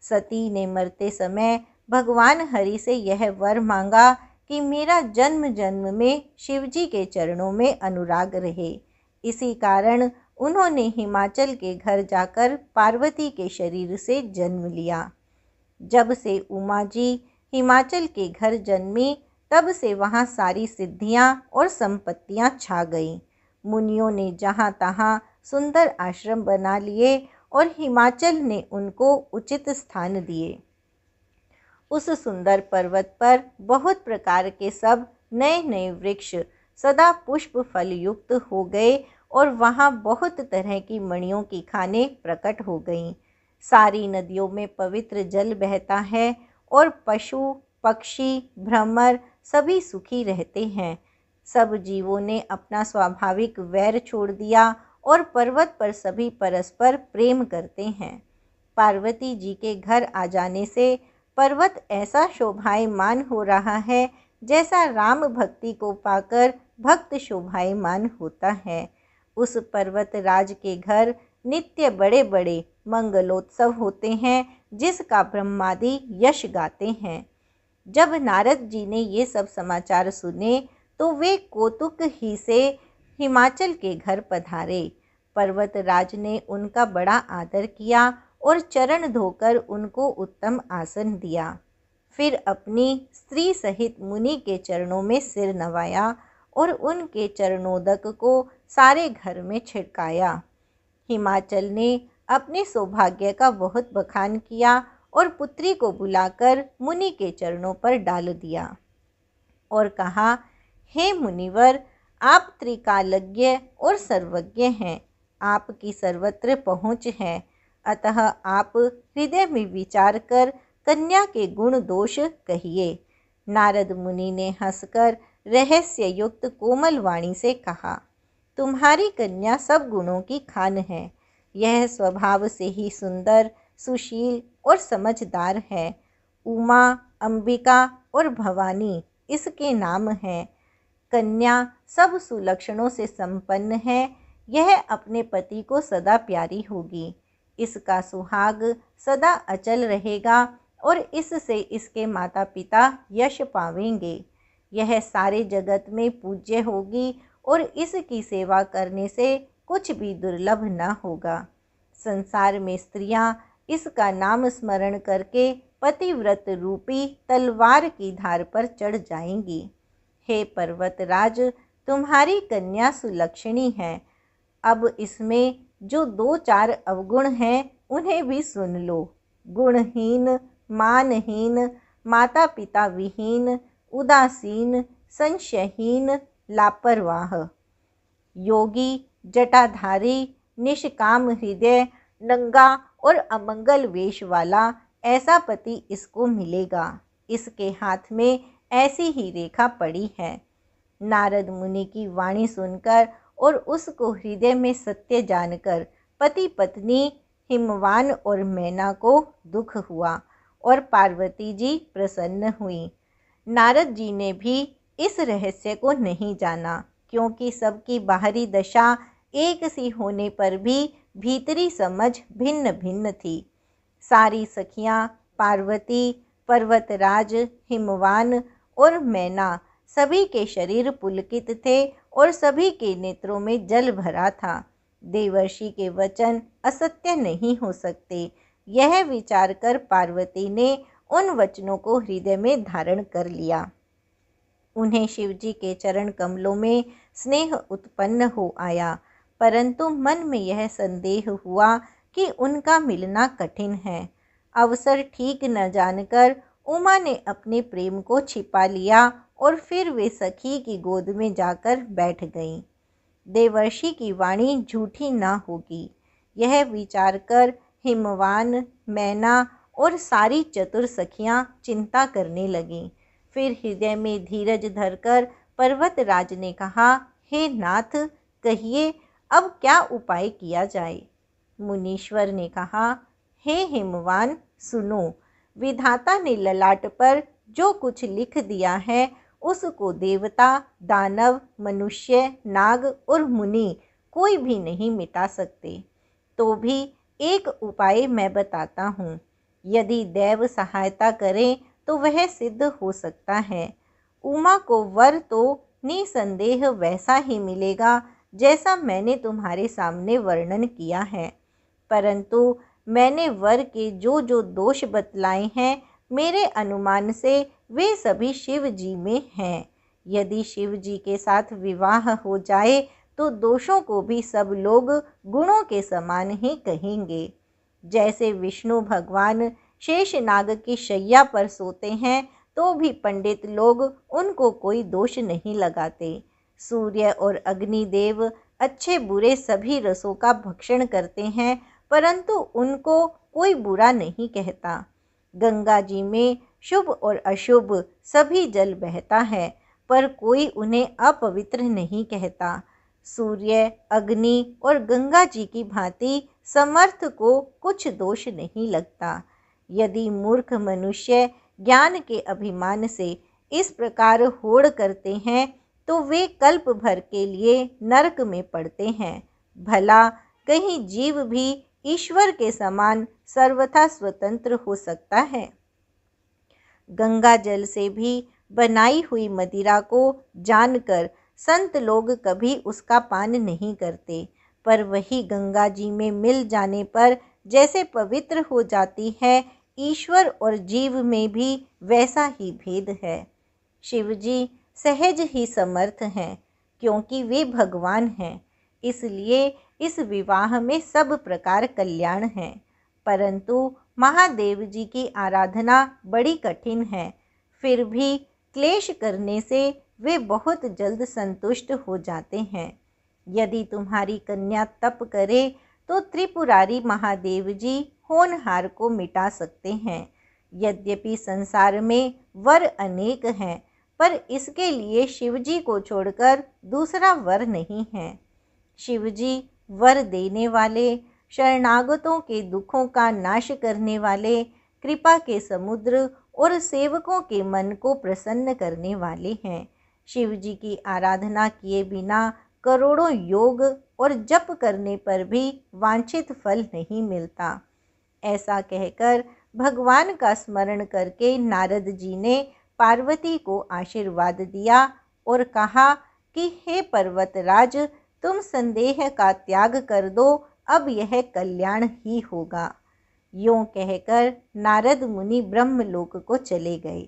सती ने मरते समय भगवान हरि से यह वर मांगा कि मेरा जन्म जन्म में शिवजी के चरणों में अनुराग रहे। इसी कारण उन्होंने हिमाचल के घर जाकर पार्वती के शरीर से जन्म लिया। जब से उमा जी हिमाचल के घर जन्मी, तब से वहाँ सारी सिद्धियाँ और संपत्तियाँ छा गईं। मुनियों ने जहाँ तहाँ सुंदर आश्रम बना लिए और हिमाचल ने उनको उचित स्थान दिए। उस सुंदर पर्वत पर बहुत प्रकार के सब नए नए वृक्ष सदा पुष्प फल युक्त हो गए और वहाँ बहुत तरह की मणियों की खानें प्रकट हो गईं। सारी नदियों में पवित्र जल बहता है और पशु पक्षी भ्रमर सभी सुखी रहते हैं। सब जीवों ने अपना स्वाभाविक वैर छोड़ दिया और पर्वत पर सभी परस्पर प्रेम करते हैं। पार्वती जी के घर आ जाने से पर्वत ऐसा शोभायमान हो रहा है जैसा राम भक्ति को पाकर भक्त शोभायमान होता है। उस पर्वत राज के घर नित्य बड़े बड़े मंगलोत्सव होते हैं, जिसका ब्रह्मादि यश गाते हैं। जब नारद जी ने ये सब समाचार सुने तो वे कौतुक ही से हिमाचल के घर पधारे। पर्वत राज ने उनका बड़ा आदर किया और चरण धोकर उनको उत्तम आसन दिया। फिर अपनी स्त्री सहित मुनि के चरणों में सिर नवाया और उनके चरणोदक को सारे घर में छिड़काया। हिमाचल ने अपने सौभाग्य का बहुत बखान किया और पुत्री को बुलाकर मुनि के चरणों पर डाल दिया और कहा, हे मुनिवर, आप त्रिकालज्ञ और सर्वज्ञ हैं। आपकी सर्वत्र पहुँच है, अतः आप हृदय में विचार कर कन्या के गुण दोष कहिए। नारद मुनि ने हंसकर रहस्य युक्त कोमल वाणी से कहा, तुम्हारी कन्या सब गुणों की खान है। यह स्वभाव से ही सुंदर, सुशील और समझदार है। उमा, अंबिका और भवानी इसके नाम हैं। कन्या सब सुलक्षणों से संपन्न है। यह अपने पति को सदा प्यारी होगी। इसका सुहाग सदा अचल रहेगा और इससे इसके माता पिता यश पावेंगे। यह सारे जगत में पूज्य होगी और इसकी सेवा करने से कुछ भी दुर्लभ न होगा। संसार में स्त्रियां इसका नाम स्मरण करके पतिव्रत रूपी तलवार की धार पर चढ़ जाएंगी। हे पर्वतराज, तुम्हारी कन्या सुलक्षणी है। अब इसमें जो 2-4 अवगुण हैं उन्हें भी सुन लो। गुणहीन, मानहीन, माता पिता विहीन, उदासीन, संशयहीन, लापरवाह, योगी, जटाधारी, निष्काम हृदय, नंगा और अमंगल वेश वाला ऐसा पति इसको मिलेगा। इसके हाथ में ऐसी ही रेखा पड़ी है। नारद मुनि की वाणी सुनकर और उसको हृदय में सत्य जानकर पति पत्नी हिमवान और मैना को दुख हुआ और पार्वती जी प्रसन्न हुई। नारद जी ने भी इस रहस्य को नहीं जाना, क्योंकि सबकी बाहरी दशा एक सी होने पर भी भीतरी समझ भिन्न भिन्न थी। सारी सखियां पार्वती, पर्वतराज, हिमवान और मैना सभी के शरीर पुलकित थे और सभी के नेत्रों में जल भरा था। देवर्षि के वचन असत्य नहीं हो सकते, यह विचार कर पार्वती ने उन वचनों को हृदय में धारण कर लिया। उन्हें शिवजी के चरण कमलों में स्नेह उत्पन्न हो आया, परंतु मन में यह संदेह हुआ कि उनका मिलना कठिन है। अवसर ठीक न जानकर उमा ने अपने प्रेम को छिपा लिया और फिर वे सखी की गोद में जाकर बैठ गईं। देवर्षि की वाणी झूठी न होगी, यह विचार कर हिमवान, मैना और सारी चतुर सखियां चिंता करने लगीं। फिर हृदय में धीरज धरकर पर्वतराज ने कहा, हे नाथ, कहिए अब क्या उपाय किया जाए। मुनीश्वर ने कहा, हे हिमवान, सुनो। विधाता ने ललाट पर जो कुछ लिख दिया है उसको देवता, दानव, मनुष्य, नाग और मुनि कोई भी नहीं मिटा सकते। तो भी एक उपाय मैं बताता हूँ। यदि दैव सहायता करे तो वह सिद्ध हो सकता है। उमा को वर तो निसंदेह वैसा ही मिलेगा जैसा मैंने तुम्हारे सामने वर्णन किया है, परंतु मैंने वर के जो जो दोष बतलाए हैं, मेरे अनुमान से वे सभी शिव जी में हैं। यदि शिव जी के साथ विवाह हो जाए तो दोषों को भी सब लोग गुणों के समान ही कहेंगे। जैसे विष्णु भगवान शेषनाग की शैया पर सोते हैं तो भी पंडित लोग उनको कोई दोष नहीं लगाते। सूर्य और अग्निदेव अच्छे बुरे सभी रसों का भक्षण करते हैं, परंतु उनको कोई बुरा नहीं कहता। गंगा जी में शुभ और अशुभ सभी जल बहता है, पर कोई उन्हें अपवित्र नहीं कहता। सूर्य, अग्नि और गंगा जी की भांति समर्थ को कुछ दोष नहीं लगता। यदि मूर्ख मनुष्य ज्ञान के अभिमान से इस प्रकार होड़ करते हैं तो वे कल्प भर के लिए नरक में पड़ते हैं। भला कहीं जीव भी ईश्वर के समान सर्वथा स्वतंत्र हो सकता है? गंगा जल से भी बनाई हुई मदिरा को जानकर संत लोग कभी उसका पान नहीं करते, पर वही गंगा जी में मिल जाने पर जैसे पवित्र हो जाती है, ईश्वर और जीव में भी वैसा ही भेद है। शिव जी सहज ही समर्थ हैं, क्योंकि वे भगवान हैं, इसलिए इस विवाह में सब प्रकार कल्याण है। परंतु महादेव जी की आराधना बड़ी कठिन है, फिर भी क्लेश करने से वे बहुत जल्द संतुष्ट हो जाते हैं। यदि तुम्हारी कन्या तप करे तो त्रिपुरारी महादेव जी होनहार को मिटा सकते हैं। यद्यपि संसार में वर अनेक हैं, पर इसके लिए शिवजी को छोड़कर दूसरा वर नहीं है। शिवजी वर देने वाले, शरणागतों के दुखों का नाश करने वाले, कृपा के समुद्र और सेवकों के मन को प्रसन्न करने वाले हैं। शिवजी की आराधना किए बिना करोड़ों योग और जप करने पर भी वांछित फल नहीं मिलता। ऐसा कहकर भगवान का स्मरण करके नारद जी ने पार्वती को आशीर्वाद दिया और कहा कि हे पर्वतराज, तुम संदेह का त्याग कर दो, अब यह कल्याण ही होगा। यूँ कहकर नारद मुनि ब्रह्मलोक को चले गए।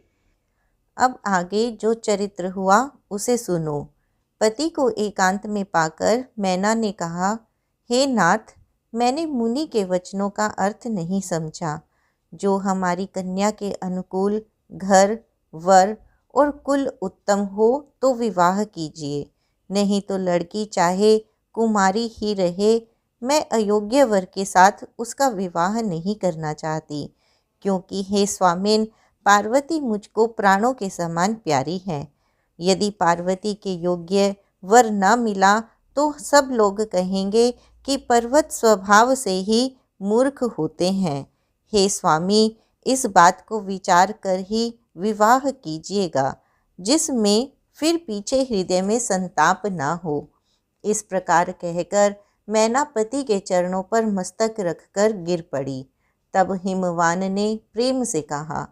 अब आगे जो चरित्र हुआ उसे सुनो। पति को एकांत में पाकर मैना ने कहा, हे नाथ, मैंने मुनि के वचनों का अर्थ नहीं समझा। जो हमारी कन्या के अनुकूल घर, वर और कुल उत्तम हो तो विवाह कीजिए, नहीं तो लड़की चाहे कुमारी ही रहे, मैं अयोग्य वर के साथ उसका विवाह नहीं करना चाहती, क्योंकि हे स्वामिन, पार्वती मुझको प्राणों के समान प्यारी है। यदि पार्वती के योग्य वर न मिला तो सब लोग कहेंगे कि पर्वत स्वभाव से ही मूर्ख होते हैं। हे स्वामी, इस बात को विचार कर ही विवाह कीजिएगा, जिसमें फिर पीछे हृदय में संताप ना हो। इस प्रकार कहकर मैना पति के चरणों पर मस्तक रखकर गिर पड़ी। तब हिमवान ने प्रेम से कहा,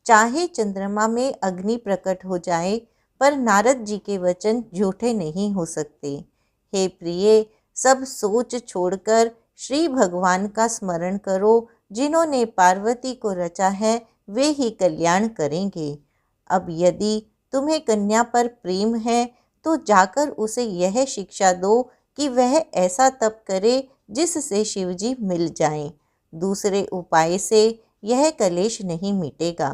चाहे चंद्रमा में अग्नि प्रकट हो जाए, पर नारद जी के वचन झूठे नहीं हो सकते। हे प्रिय, सब सोच छोड़कर श्री भगवान का स्मरण करो, जिन्होंने पार्वती को रचा है, वे ही कल्याण करेंगे। अब यदि तुम्हें कन्या पर प्रेम है तो जाकर उसे यह शिक्षा दो कि वह ऐसा तप करे जिससे शिवजी मिल जाएं। दूसरे उपाय से यह कलेश नहीं मिटेगा।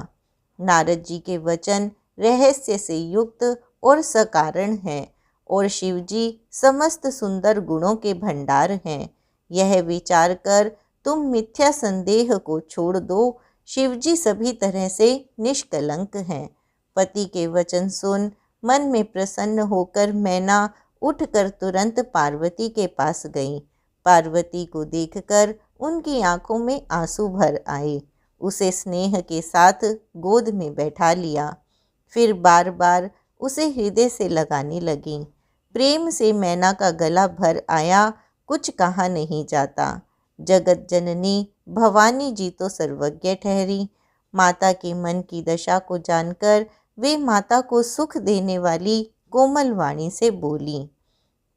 नारद जी के वचन रहस्य से युक्त और सकारण हैं और शिवजी समस्त सुंदर गुणों के भंडार हैं। यह विचार कर तुम मिथ्या संदेह को छोड़ दो, शिवजी सभी तरह से निष्कलंक हैं। पति के वचन सुन मन में प्रसन्न होकर मैना उठकर तुरंत पार्वती के पास गई। पार्वती को देखकर उनकी आंखों में आंसू भर आए। उसे स्नेह के साथ गोद में बैठा लिया, फिर बार बार उसे हृदय से लगाने लगी। प्रेम से मैना का गला भर आया, कुछ कहा नहीं जाता। जगत जननी भवानी जी तो सर्वज्ञ ठहरी। माता के मन की दशा को जानकर वे माता को सुख देने वाली कोमल वाणी से बोली,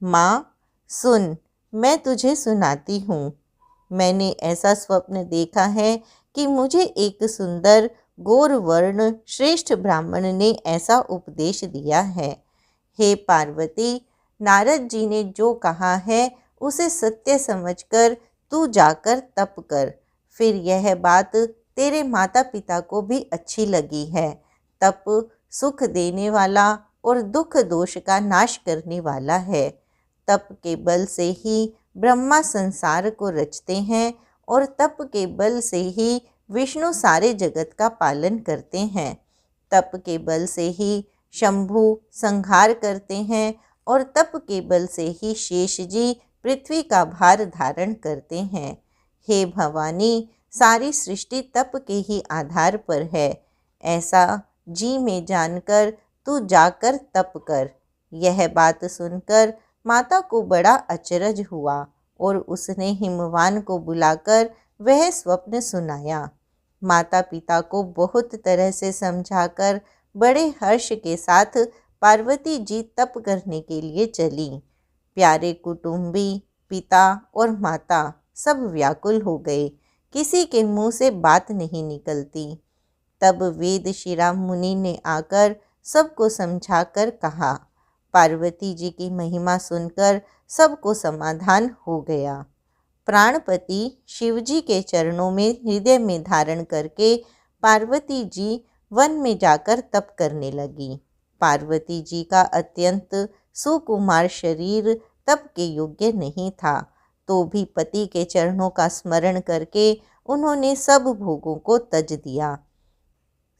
माँ सुन, मैं तुझे सुनाती हूँ। मैंने ऐसा स्वप्न देखा है कि मुझे एक सुंदर गौर वर्ण श्रेष्ठ ब्राह्मण ने ऐसा उपदेश दिया है। हे पार्वती, नारद जी ने जो कहा है उसे सत्य समझकर तू जाकर तप कर। फिर यह बात तेरे माता पिता को भी अच्छी लगी है। तप सुख देने वाला और दुख दोष का नाश करने वाला है। तप के बल से ही ब्रह्मा संसार को रचते हैं और तप के बल से ही विष्णु सारे जगत का पालन करते हैं। तप के बल से ही शंभु संहार करते हैं और तप के बल से ही शेष जी पृथ्वी का भार धारण करते हैं। हे भवानी, सारी सृष्टि तप के ही आधार पर है। ऐसा जी में जानकर तू जाकर तप कर। यह बात सुनकर माता को बड़ा अचरज हुआ और उसने हिमवान को बुलाकर वह स्वप्न सुनाया। माता पिता को बहुत तरह से समझाकर बड़े हर्ष के साथ पार्वती जी तप करने के लिए चली। प्यारे कुटुंबी, पिता और माता सब व्याकुल हो गए। किसी के मुंह से बात नहीं निकलती। तब वेद शिरा मुनि ने आकर सबको समझाकर कहा। पार्वती जी की महिमा सुनकर सबको समाधान हो गया। प्राणपति शिवजी के चरणों में हृदय में धारण करके पार्वती जी वन में जाकर तप करने लगी। पार्वती जी का अत्यंत सुकुमार शरीर तप के योग्य नहीं था, तो भी पति के चरणों का स्मरण करके उन्होंने सब भोगों को तज दिया।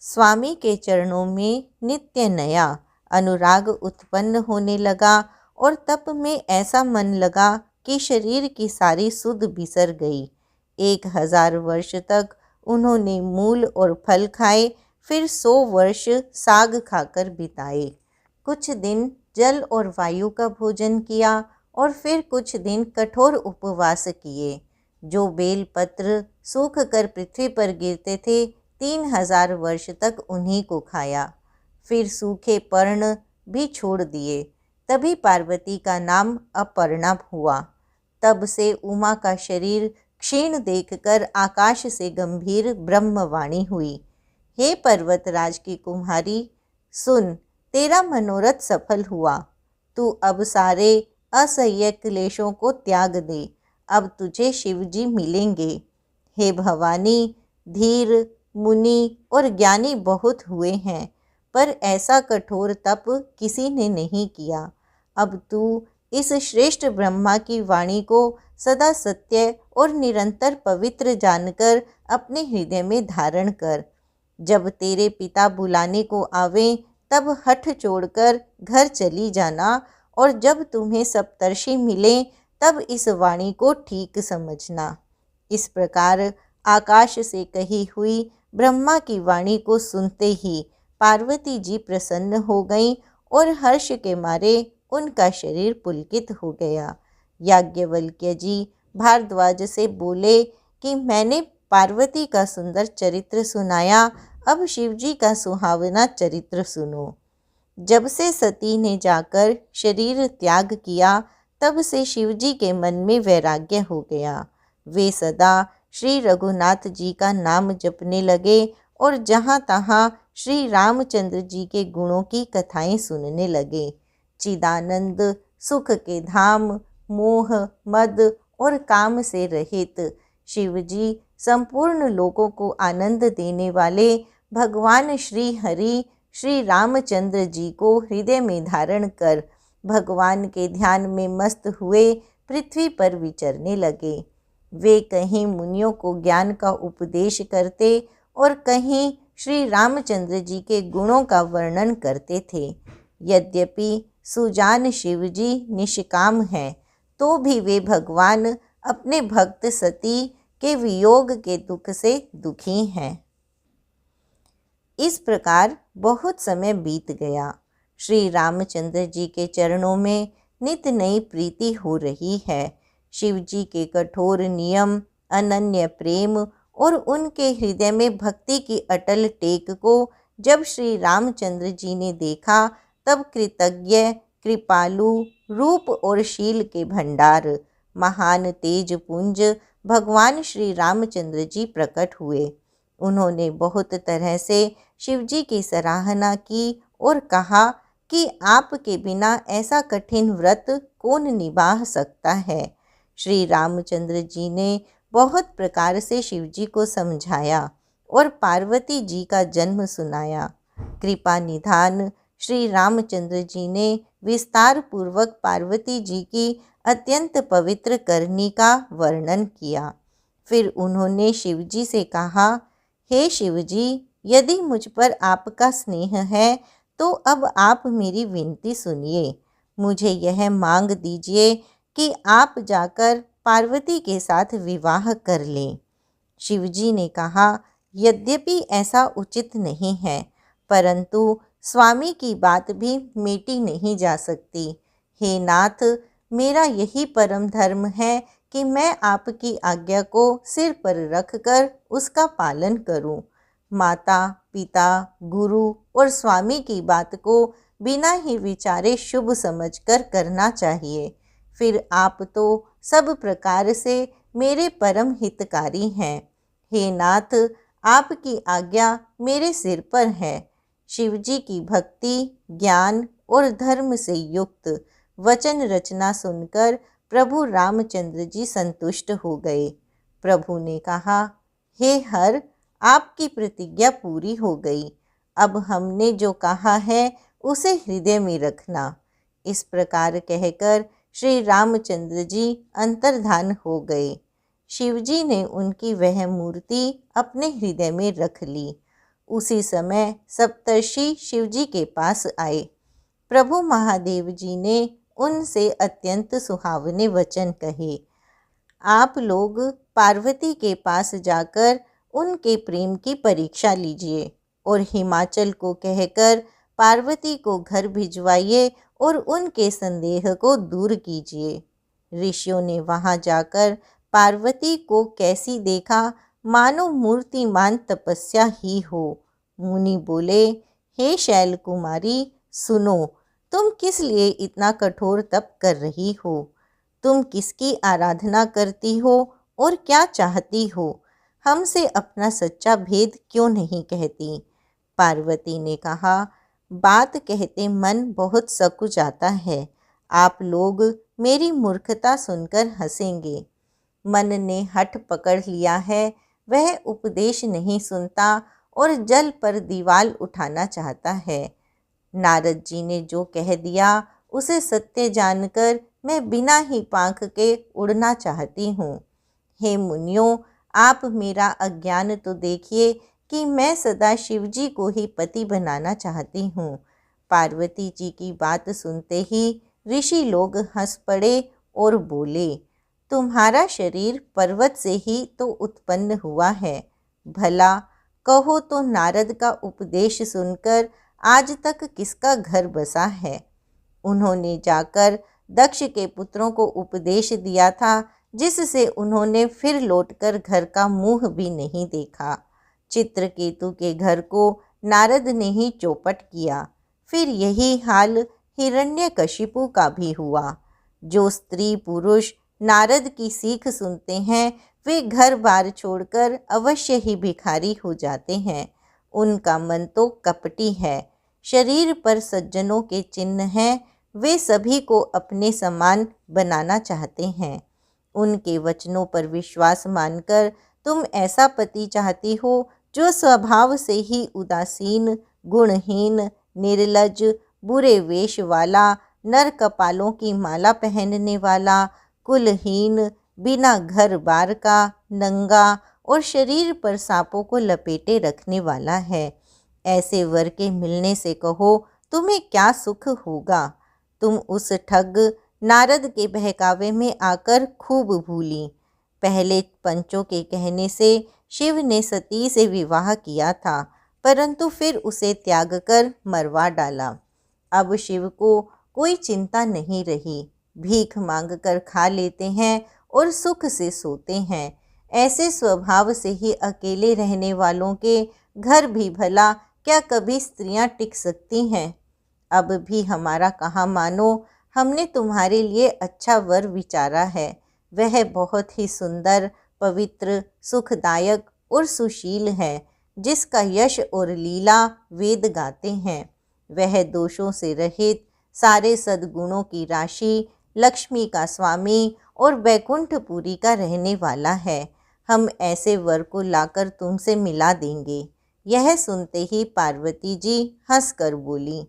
स्वामी के चरणों में नित्य नया अनुराग उत्पन्न होने लगा और तप में ऐसा मन लगा कि शरीर की सारी सुध बिसर गई। 1000 वर्ष तक उन्होंने मूल और फल खाए, फिर 100 वर्ष साग खाकर बिताए। कुछ दिन जल और वायु का भोजन किया और फिर कुछ दिन कठोर उपवास किए। जो बेलपत्र सूख कर पृथ्वी पर गिरते थे, 3000 वर्ष तक उन्हीं को खाया। फिर सूखे पर्ण भी छोड़ दिए। तभी पार्वती का नाम अपर्णा हुआ। तब से उमा का शरीर क्षीण देखकर आकाश से गंभीर ब्रह्मवाणी हुई। हे पर्वतराज की कुमारी, सुन, तेरा मनोरथ सफल हुआ। तू अब सारे असह्य क्लेशों को त्याग दे। अब तुझे शिवजी मिलेंगे। हे भवानी, धीर मुनि और ज्ञानी बहुत हुए हैं, पर ऐसा कठोर तप किसी ने नहीं किया। अब तू इस श्रेष्ठ ब्रह्मा की वाणी को सदा सत्य और निरंतर पवित्र जानकर अपने हृदय में धारण कर। जब तेरे पिता बुलाने को आवे तब हठ छोड़कर घर चली जाना, और जब तुम्हें सप्तर्षि मिले तब इस वाणी को ठीक समझना। इस प्रकार आकाश से कही हुई ब्रह्मा की वाणी को सुनते ही पार्वती जी प्रसन्न हो गईं और हर्ष के मारे उनका शरीर पुलकित हो गया। याज्ञवल्क्य जी भारद्वाज से बोले कि मैंने पार्वती का सुंदर चरित्र सुनाया, अब शिवजी का सुहावना चरित्र सुनो। जब से सती ने जाकर शरीर त्याग किया, तब से शिवजी के मन में वैराग्य हो गया। वे सदा श्री रघुनाथ जी का नाम जपने लगे और जहाँ तहाँ श्री रामचंद्र जी के गुणों की कथाएं सुनने लगे। चिदानंद सुख के धाम, मोह मद और काम से रहित शिवजी संपूर्ण लोगों को आनंद देने वाले भगवान श्री हरि श्री रामचंद्र जी को हृदय में धारण कर भगवान के ध्यान में मस्त हुए पृथ्वी पर विचरने लगे। वे कहीं मुनियों को ज्ञान का उपदेश करते और कहीं श्री रामचंद्र जी के गुणों का वर्णन करते थे। यद्यपि सुजान शिवजी निष्काम हैं, तो भी वे भगवान अपने भक्त सती के वियोग के दुख से दुखी हैं। इस प्रकार बहुत समय बीत गया। श्री रामचंद्र जी के चरणों में नित नई प्रीति हो रही है। शिव जी के कठोर नियम, अनन्य प्रेम और उनके हृदय में भक्ति की अटल टेक को जब श्री रामचंद्र जी ने देखा, तब कृतज्ञ, कृपालु, रूप और शील के भंडार, महान तेज पुंज भगवान श्री रामचंद्र जी प्रकट हुए। उन्होंने बहुत तरह से शिव जी की सराहना की और कहा कि आपके बिना ऐसा कठिन व्रत कौन निभा सकता है। श्री रामचंद्र जी ने बहुत प्रकार से शिव जी को समझाया और पार्वती जी का जन्म सुनाया। कृपा निधान श्री रामचंद्र जी ने विस्तार पूर्वक पार्वती जी की अत्यंत पवित्र करनी का वर्णन किया। फिर उन्होंने शिव जी से कहा, हे शिव जी, यदि मुझ पर आपका स्नेह है तो अब आप मेरी विनती सुनिए। मुझे यह मांग दीजिए कि आप जाकर पार्वती के साथ विवाह कर लें। शिव जी ने कहा, यद्यपि ऐसा उचित नहीं है, परंतु स्वामी की बात भी मेटी नहीं जा सकती। हे नाथ, मेरा यही परम धर्म है कि मैं आपकी आज्ञा को सिर पर रखकर उसका पालन करूं। माता, पिता, गुरु और स्वामी की बात को बिना ही विचारे शुभ समझकर करना चाहिए। फिर आप तो सब प्रकार से मेरे परम हितकारी हैं। हे नाथ, आपकी आज्ञा मेरे सिर पर है। शिव जी की भक्ति, ज्ञान और धर्म से युक्त वचन रचना सुनकर प्रभु रामचंद्र जी संतुष्ट हो गए। प्रभु ने कहा, हे हर, आपकी प्रतिज्ञा पूरी हो गई। अब हमने जो कहा है उसे हृदय में रखना। इस प्रकार कहकर श्री रामचंद्र जी अंतर्धान हो गए। शिव जी ने उनकी वह मूर्ति अपने हृदय में रख ली। उसी समय सप्तर्षि शिव जी के पास आए। प्रभु महादेव जी ने उनसे अत्यंत सुहावने वचन कहे। आप लोग पार्वती के पास जाकर उनके प्रेम की परीक्षा लीजिए और हिमाचल को कहकर पार्वती को घर भिजवाइए और उनके संदेह को दूर कीजिए। ऋषियों ने वहां जाकर पार्वती को कैसी देखा, मानो मूर्तिमान तपस्या ही हो। मुनि बोले, हे शैल कुमारी, सुनो, तुम किस लिए इतना कठोर तप कर रही हो? तुम किसकी आराधना करती हो और क्या चाहती हो? हमसे अपना सच्चा भेद क्यों नहीं कहती? पार्वती ने कहा, बात कहते मन बहुत सकुचाता है। आप लोग मेरी मूर्खता सुनकर हंसेंगे। मन ने हठ पकड़ लिया है, वह उपदेश नहीं सुनता और जल पर दीवाल उठाना चाहता है। नारद जी ने जो कह दिया उसे सत्य जानकर मैं बिना ही पांख के उड़ना चाहती हूँ। हे मुनियों, आप मेरा अज्ञान तो देखिए कि मैं सदा शिव जी को ही पति बनाना चाहती हूँ। पार्वती जी की बात सुनते ही ऋषि लोग हंस पड़े और बोले, तुम्हारा शरीर पर्वत से ही तो उत्पन्न हुआ है। भला कहो तो नारद का उपदेश सुनकर आज तक किसका घर बसा है? उन्होंने जाकर दक्ष के पुत्रों को उपदेश दिया था, जिससे उन्होंने फिर लौटकर घर का मुंह भी नहीं देखा। चित्रकेतु के घर को नारद ने ही चौपट किया। फिर यही हाल हिरण्यकशिपु का भी हुआ। जो स्त्री पुरुष नारद की सीख सुनते हैं वे घर बार छोड़कर अवश्य ही भिखारी हो जाते हैं। उनका मन तो कपटी है। शरीर पर सज्जनों के चिन्ह हैं, वे सभी को अपने समान बनाना चाहते हैं। उनके वचनों पर विश्वास मानकर तुम ऐसा पति चाहती हो जो स्वभाव से ही उदासीन, गुणहीन, निर्लज, बुरे वेश वाला, नर कपालों की माला पहनने वाला, कुलहीन, बिना घर बार का, नंगा और शरीर पर सांपों को लपेटे रखने वाला है। ऐसे वर के मिलने से कहो तुम्हें क्या सुख होगा। तुम उस ठग नारद के बहकावे में आकर खूब भूली। पहले पंचों के कहने से शिव ने सती से विवाह किया था, परंतु फिर उसे त्याग कर मरवा डाला। अब शिव को कोई चिंता नहीं रही, भीख मांगकर खा लेते हैं और सुख से सोते हैं। ऐसे स्वभाव से ही अकेले रहने वालों के घर भी भला क्या कभी स्त्रियां टिक सकती हैं? अब भी हमारा कहाँ मानो, हमने तुम्हारे लिए अच्छा वर विचारा है। वह बहुत ही सुंदर, पवित्र, सुखदायक और सुशील है, जिसका यश और लीला वेद गाते हैं। वह दोषों से रहित, सारे सद्गुणों की राशि, लक्ष्मी का स्वामी और वैकुंठपुरी का रहने वाला है। हम ऐसे वर को लाकर तुमसे मिला देंगे। यह सुनते ही पार्वती जी हंसकर बोली,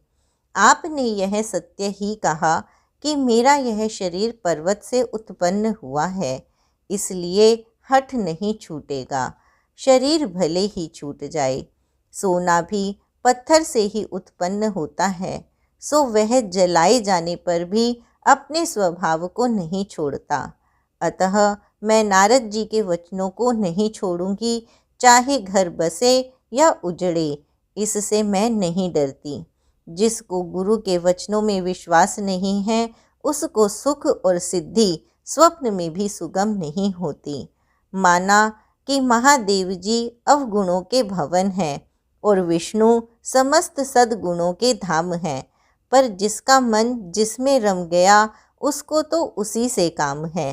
आपने यह सत्य ही कहा कि मेरा यह शरीर पर्वत से उत्पन्न हुआ है, इसलिए हठ नहीं छूटेगा। शरीर भले ही छूट जाए, सोना भी पत्थर से ही उत्पन्न होता है, सो वह जलाए जाने पर भी अपने स्वभाव को नहीं छोड़ता। अतः मैं नारद जी के वचनों को नहीं छोड़ूंगी, चाहे घर बसे या उजड़े, इससे मैं नहीं डरती। जिसको गुरु के वचनों में विश्वास नहीं है, उसको सुख और सिद्धि स्वप्न में भी सुगम नहीं होती। माना कि महादेव जी अवगुणों के भवन हैं और विष्णु समस्त सद्गुणों के धाम हैं, पर जिसका मन जिसमें रम गया उसको तो उसी से काम है।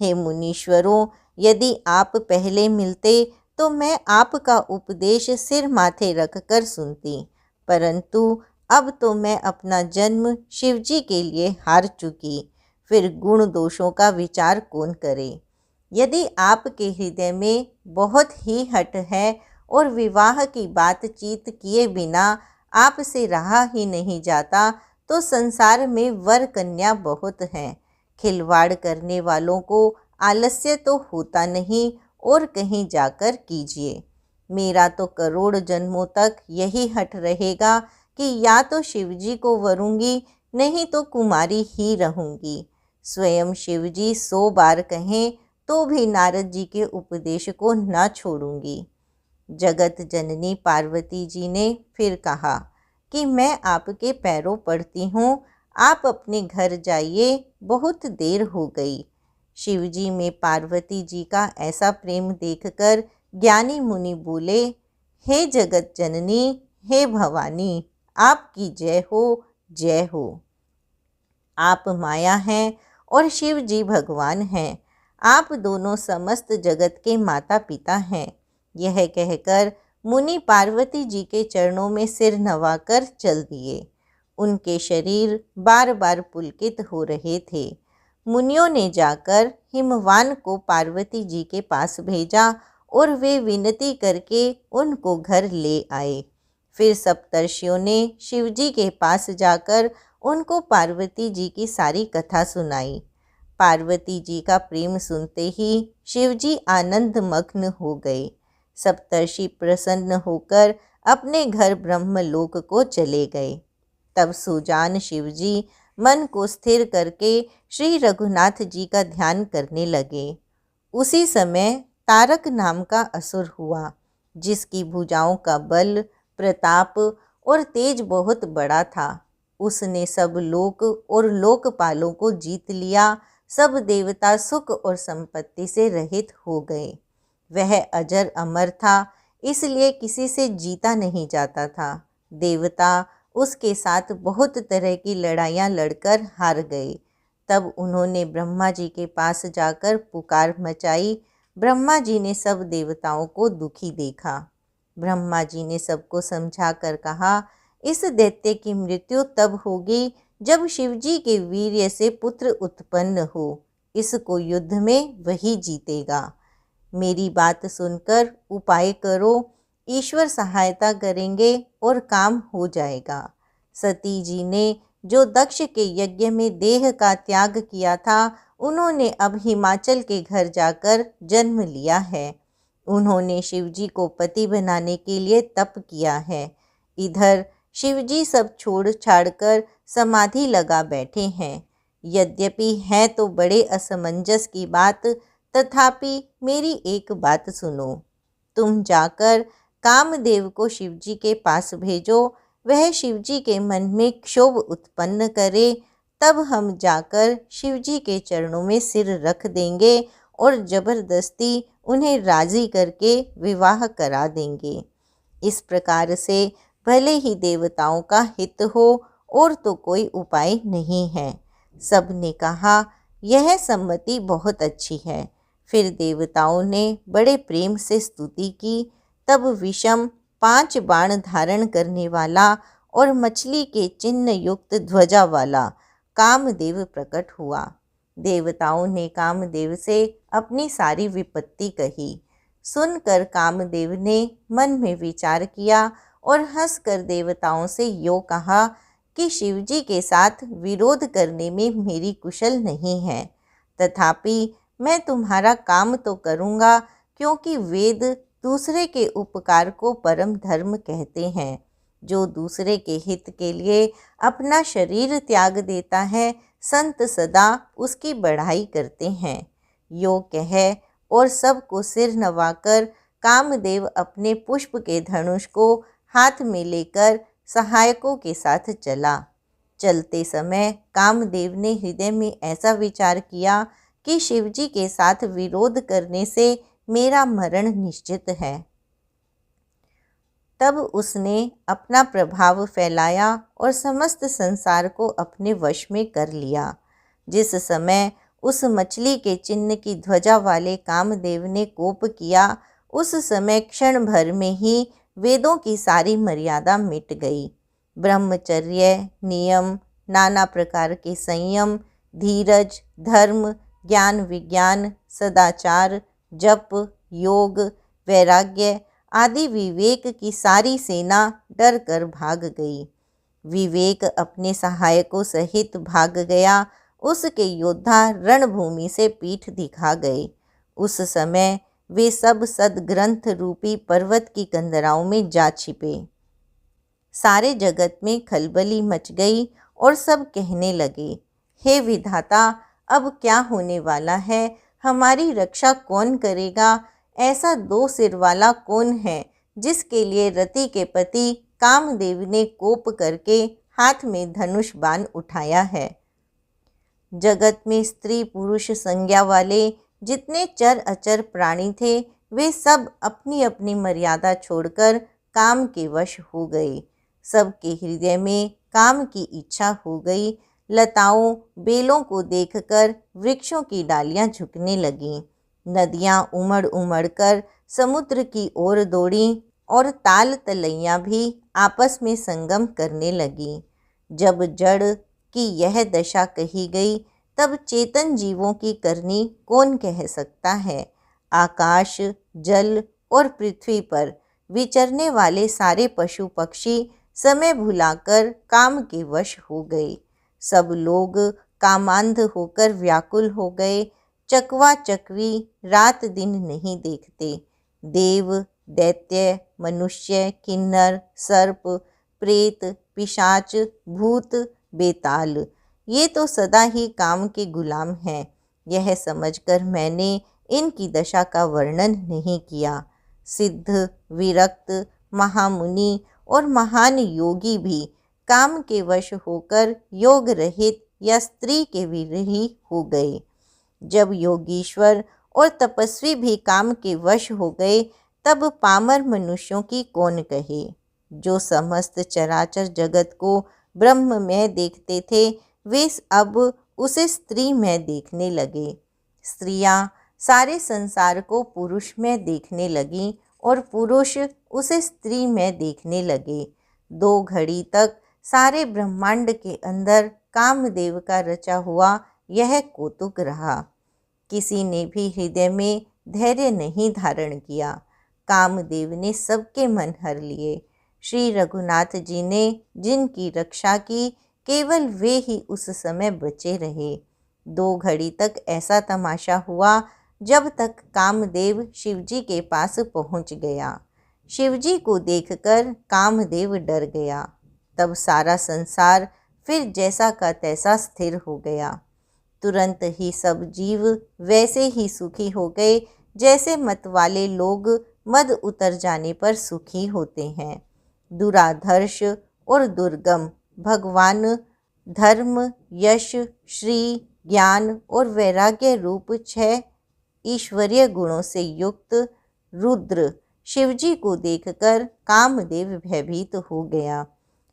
हे मुनीश्वरों, यदि आप पहले मिलते तो मैं आपका उपदेश सिर माथे रख कर सुनती, परंतु अब तो मैं अपना जन्म शिवजी के लिए हार चुकी, फिर गुण दोषों का विचार कौन करे। यदि आपके हृदय में बहुत ही हट है और विवाह की बातचीत किए बिना आपसे रहा ही नहीं जाता, तो संसार में वर कन्या बहुत हैं। खिलवाड़ करने वालों को आलस्य तो होता नहीं, और कहीं जाकर कीजिए। मेरा तो करोड़ जन्मों तक यही हट रहेगा कि या तो शिवजी को वरूंगी, नहीं तो कुमारी ही रहूंगी। स्वयं शिवजी 100 बार कहें तो भी नारद जी के उपदेश को न छोड़ूंगी। जगत जननी पार्वती जी ने फिर कहा कि मैं आपके पैरों पड़ती हूँ, आप अपने घर जाइए, बहुत देर हो गई। शिवजी में पार्वती जी का ऐसा प्रेम देखकर ज्ञानी मुनि बोले, हे जगत जननी, हे भवानी, आपकी जय हो, जय हो। आप माया हैं और शिव जी भगवान हैं। आप दोनों समस्त जगत के माता पिता हैं। यह कहकर मुनि पार्वती जी के चरणों में सिर नवाकर चल दिए। उनके शरीर बार बार पुलकित हो रहे थे। मुनियों ने जाकर हिमवान को पार्वती जी के पास भेजा और वे विनती करके उनको घर ले आए। फिर सप्तर्षियों ने शिवजी के पास जाकर उनको पार्वती जी की सारी कथा सुनाई। पार्वती जी का प्रेम सुनते ही शिवजी आनंद मग्न हो गए। सप्तर्षि प्रसन्न होकर अपने घर ब्रह्मलोक को चले गए। तब सुजान शिवजी मन को स्थिर करके श्री रघुनाथ जी का ध्यान करने लगे। उसी समय तारक नाम का असुर हुआ, जिसकी भुजाओं का बल, प्रताप और तेज बहुत बड़ा था। उसने सब लोक और लोकपालों को जीत लिया। सब देवता सुख और संपत्ति से रहित हो गए। वह अजर अमर था, इसलिए किसी से जीता नहीं जाता था। देवता उसके साथ बहुत तरह की लड़ाइयाँ लड़कर हार गए। तब उन्होंने ब्रह्मा जी के पास जाकर पुकार मचाई। ब्रह्मा जी ने सब देवताओं को दुखी देखा। ब्रह्मा जी ने सबको समझा कर कहा, इस दैत्य की मृत्यु तब होगी जब शिवजी के वीर्य से पुत्र उत्पन्न हो। इसको युद्ध में वही जीतेगा। मेरी बात सुनकर उपाय करो, ईश्वर सहायता करेंगे और काम हो जाएगा। सती जी ने जो दक्ष के यज्ञ में देह का त्याग किया था, उन्होंने अब हिमाचल के घर जाकर जन्म लिया है। उन्होंने शिवजी को पति बनाने के लिए तप किया है। इधर शिवजी सब छोड़ छाड़ कर समाधि लगा बैठे हैं। यद्यपि है तो बड़े असमंजस की बात, तथापि मेरी एक बात सुनो। तुम जाकर कामदेव को शिवजी के पास भेजो। वह शिवजी के मन में क्षोभ उत्पन्न करे, तब हम जाकर शिव जी के चरणों में सिर रख देंगे और जबरदस्ती उन्हें राजी करके विवाह करा देंगे। इस प्रकार से भले ही देवताओं का हित हो और तो कोई उपाय नहीं है। सब ने कहा, यह सम्मति बहुत अच्छी है। फिर देवताओं ने बड़े प्रेम से स्तुति की। तब विषम 5 बाण धारण करने वाला और मछली के चिन्ह युक्त ध्वजा वाला कामदेव प्रकट हुआ। देवताओं ने कामदेव से अपनी सारी विपत्ति कही। सुनकर कामदेव ने मन में विचार किया और हंसकर देवताओं से यो कहा कि शिवजी के साथ विरोध करने में मेरी कुशल नहीं है, तथापि मैं तुम्हारा काम तो करूँगा, क्योंकि वेद दूसरे के उपकार को परम धर्म कहते हैं। जो दूसरे के हित के लिए अपना शरीर त्याग देता है, संत सदा उसकी बढ़ाई करते हैं। यो कह और सबको सिर नवाकर कामदेव अपने पुष्प के धनुष को हाथ में लेकर सहायकों के साथ चला। चलते समय कामदेव ने हृदय में ऐसा विचार किया कि शिवजी के साथ विरोध करने से मेरा मरण निश्चित है। तब उसने अपना प्रभाव फैलाया और समस्त संसार को अपने वश में कर लिया। जिस समय उस मछली के चिन्ह की ध्वजा वाले कामदेव ने कोप किया, उस समय क्षण भर में ही वेदों की सारी मर्यादा मिट गई। ब्रह्मचर्य, नियम, नाना प्रकार के संयम, धीरज, धर्म, ज्ञान विज्ञान, सदाचार, जप, योग, वैराग्य आदि विवेक की सारी सेना डर कर भाग गई। विवेक अपने सहायकों सहित भाग गया। उसके योद्धा रणभूमि से पीठ दिखा गए। उस समय वे सब सदग्रंथ रूपी पर्वत की कंदराओं में जा छिपे। सारे जगत में खलबली मच गई और सब कहने लगे, हे विधाता, अब क्या होने वाला है? हमारी रक्षा कौन करेगा? ऐसा 2 सिर वाला कौन है जिसके लिए रति के पति कामदेव ने कोप करके हाथ में धनुष बाण उठाया है? जगत में स्त्री पुरुष संज्ञा वाले जितने चर अचर प्राणी थे, वे सब अपनी अपनी मर्यादा छोड़कर काम के वश हो गए। सबके हृदय में काम की इच्छा हो गई। लताओं बेलों को देखकर वृक्षों की डालियां झुकने लगीं। नदियां उमड़ उमड़ कर समुद्र की ओर दौड़ीं और ताल तलैयां भी आपस में संगम करने लगीं। जब जड़ की यह दशा कही गई, तब चेतन जीवों की करनी कौन कह सकता है? आकाश, जल और पृथ्वी पर विचरने वाले सारे पशु पक्षी समय भुलाकर काम के वश हो गए। सब लोग कामांध होकर व्याकुल हो गए। चकवा चकवी रात दिन नहीं देखते। देव, दैत्य, मनुष्य, किन्नर, सर्प, प्रेत, पिशाच, भूत, बेताल, ये तो सदा ही काम के गुलाम हैं। यह समझकर मैंने इनकी दशा का वर्णन नहीं किया। सिद्ध, विरक्त, महामुनि और महान योगी भी काम के वश होकर योग रहित या स्त्री के विरही हो गए। जब योगीश्वर और तपस्वी भी काम के वश हो गए, तब पामर मनुष्यों की कौन कहे? जो समस्त चराचर जगत को ब्रह्म में देखते थे, वे अब उसे स्त्री में देखने लगे। स्त्रियां सारे संसार को पुरुष में देखने लगीं और पुरुष उसे स्त्री में देखने लगे। 2 घड़ी तक सारे ब्रह्मांड के अंदर कामदेव का रचा हुआ यह कौतुक रहा। किसी ने भी हृदय में धैर्य नहीं धारण किया। कामदेव ने सबके मन हर लिए। श्री रघुनाथ जी ने जिनकी रक्षा की, केवल वे ही उस समय बचे रहे। 2 घड़ी तक ऐसा तमाशा हुआ जब तक कामदेव शिवजी के पास पहुंच गया। शिवजी को देखकर कामदेव डर गया। तब सारा संसार फिर जैसा का तैसा स्थिर हो गया। तुरंत ही सब जीव वैसे ही सुखी हो गए जैसे मतवाले लोग मद उतर जाने पर सुखी होते हैं। दुराधर्ष और दुर्गम भगवान धर्म, यश, श्री, ज्ञान और वैराग्य रूप 6 ईश्वरीय गुणों से युक्त रुद्र शिवजी को देखकर कामदेव भयभीत हो गया।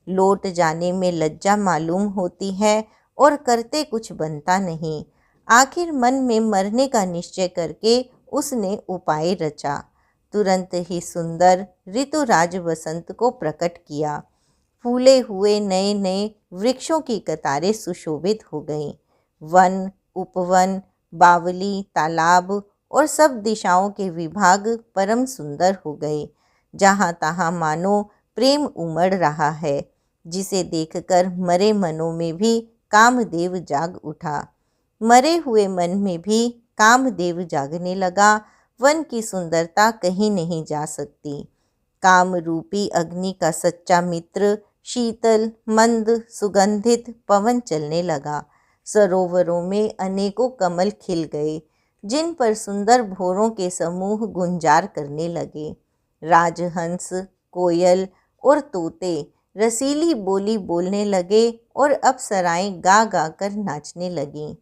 लौट जाने में लज्जा मालूम होती है और करते कुछ बनता नहीं। आखिर मन में मरने का निश्चय करके उसने उपाय रचा। तुरंत ही सुंदर ऋतुराज वसंत को प्रकट किया। फूले हुए नए नए वृक्षों की कतारें सुशोभित हो गईं। वन, उपवन, बावली, तालाब और सब दिशाओं के विभाग परम सुंदर हो गए। जहाँ तहाँ मानो प्रेम उमड़ रहा है, जिसे देखकर मरे मनों में भी कामदेव जाग उठा। मरे हुए मन में भी कामदेव जागने लगा। वन की सुंदरता कहीं नहीं जा सकती। काम रूपी अग्नि का सच्चा मित्र शीतल, मंद, सुगंधित पवन चलने लगा। सरोवरों में अनेकों कमल खिल गए, जिन पर सुंदर भौरों के समूह गुंजार करने लगे। राजहंस, कोयल और तोते रसीली बोली बोलने लगे और अप्सराएं गा गा कर नाचने लगीं।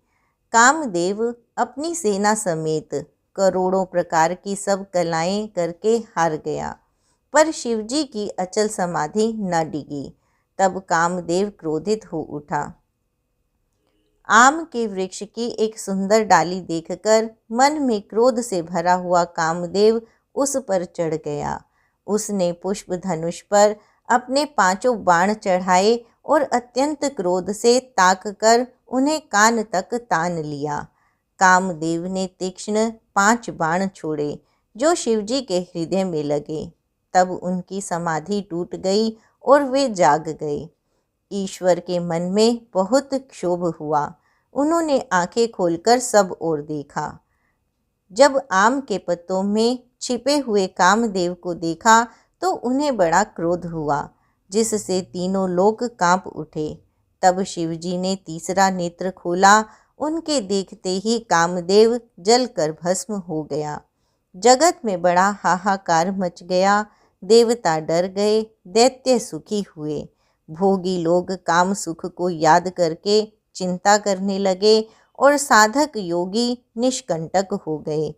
कामदेव अपनी सेना समेत करोड़ों प्रकार की सब कलाएं करके हार गया, पर शिवजी की अचल समाधि न डिगी। तब कामदेव क्रोधित हो उठा। आम के वृक्ष की एक सुंदर डाली देखकर मन में क्रोध से भरा हुआ कामदेव उस पर चढ़ गया। उसने पुष्प धनुष पर अपने 5 बाण चढ़ाए और अत्यंत क्रोध से ताक कर उन्हें कान तक तान लिया। कामदेव ने तीक्ष्ण 5 बाण छोड़े जो शिवजी के हृदय में लगे। तब उनकी समाधि टूट गई और वे जाग गए। ईश्वर के मन में बहुत क्षोभ हुआ। उन्होंने आंखें खोलकर सब ओर देखा। जब आम के पत्तों में छिपे हुए कामदेव को देखा तो उन्हें बड़ा क्रोध हुआ, जिससे तीनों लोग कांप उठे। तब शिवजी ने तीसरा नेत्र खोला। उनके देखते ही कामदेव जलकर भस्म हो गया। जगत में बड़ा हाहाकार मच गया। देवता डर गए, दैत्य सुखी हुए। भोगी लोग काम सुख को याद करके चिंता करने लगे और साधक योगी निष्कंटक हो गए।